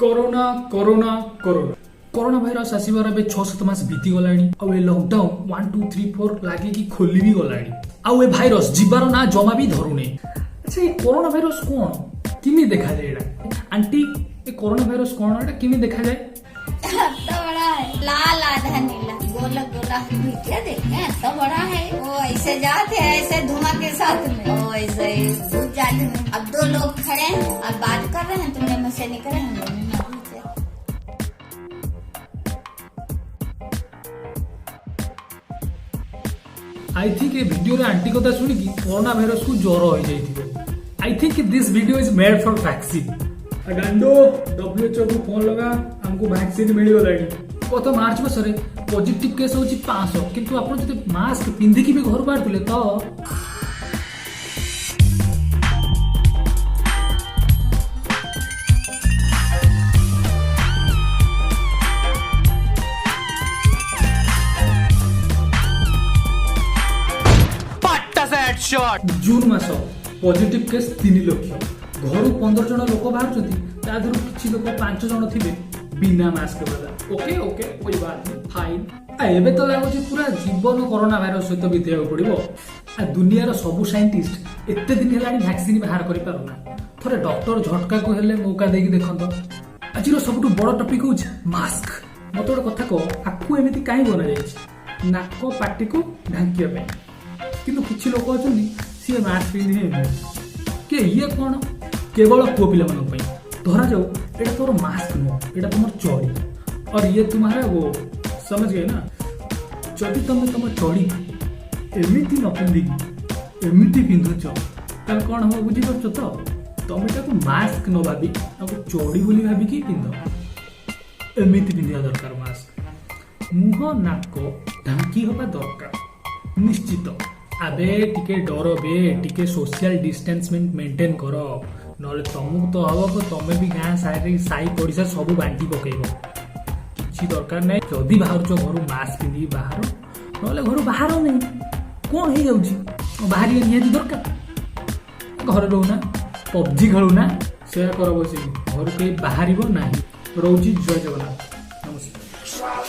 Corona corona corona corona virus आसबार ए 6-7 मास बीती गलानी आउ ए लॉकडाउन 1 2 3 4 लागे कि खोली भी गलानी आउ ए भाइरस जीवार ना जमा भी धरुने। अच्छा ये कोरोना भाइरस कौन किमी देखा जाए एटा आंटी ये कोरोना भाइरस कौन एटा किमी देखा जाए? तो बड़ा है लाल आधा नीला गोला गोला क्या देखे तो बड़ा है वो ऐसे जाते हैं ऐसे धुआं के साथ में वो ऐसे घुस जाते हैं। अब दो लोग खड़े हैं और बात कर रहे हैं तुमने मुझसे नहीं करे हम दोनों ना पूछे। आई थिंक ये वीडियो रे आंटी कथा सुनी कि कोरोना भाइरस को ज्वर हो जाइथिबो। I think this video is made for vaccine. गांडो WHO को फोन लगा हमको वैक्सीन मिल गलानी। गत मार्च मासरे पॉजिटिव केस होची 500 किंतु आपण जते मास्क पिंधि की भी घर बाहर तुले तो जून मास पॉजिटिव केस 3 लाख घर 15 जन लोक बाहर किसी लोक 5 जन थे बिना मास्क वाला। ओके ओके कोई बात नहीं फाइन। एबे तो लागुच पूरा जीवन कोरोना भाइरस सहित बीतेक पड़ो। दुनियार सबू साइंटिस्ट एते दिन है वैक्सीन बाहर कर पारना थे डॉक्टर झटका को हेले मौका देकी देखत। आज सबुठ बड़ टपिक हूँ मास्क। मत गोटे कथा कह आपको एमती कहीं बना जाए नाक पाटी को ढांकिया किंतु किसी लोक अच्छा सी मास्क पिंधे कि ये कौन केवल पुओ पिला धरा जाऊ एटा तोर मास्क नुह एटा तुम चौड़ी और ये तुम्हारा वो समझ गए ना। जदि तुम तुम चौड़ी एमती न पिंधिकी एमती पिंधुच तो कौन हम बुझीपार तो तुम एटा मास्क न भावी चौड़ी बोली भाविकी पिंध एमती पिंधा दरकार मास्क मुह नाक ढांकी हवा दरकार निश्चित। आबे टिके डर बे टिके सोशल डिस्टेंसमेंट मेंटेन कर नले तुमको तो हम तुम भी गाँ साई पड़िशा सब बांटी पकेब किसी दरकार ना। जदि बाहर घर मास्क पिंधि बाहर ना घर बाहर नहीं कौन हो जाऊँ बाहर निहाती दरकार। घर रोना पबजी खेलुना से कर बस घर कहीं बाहर ना रोची जय जगन्नाथ नमस्कार।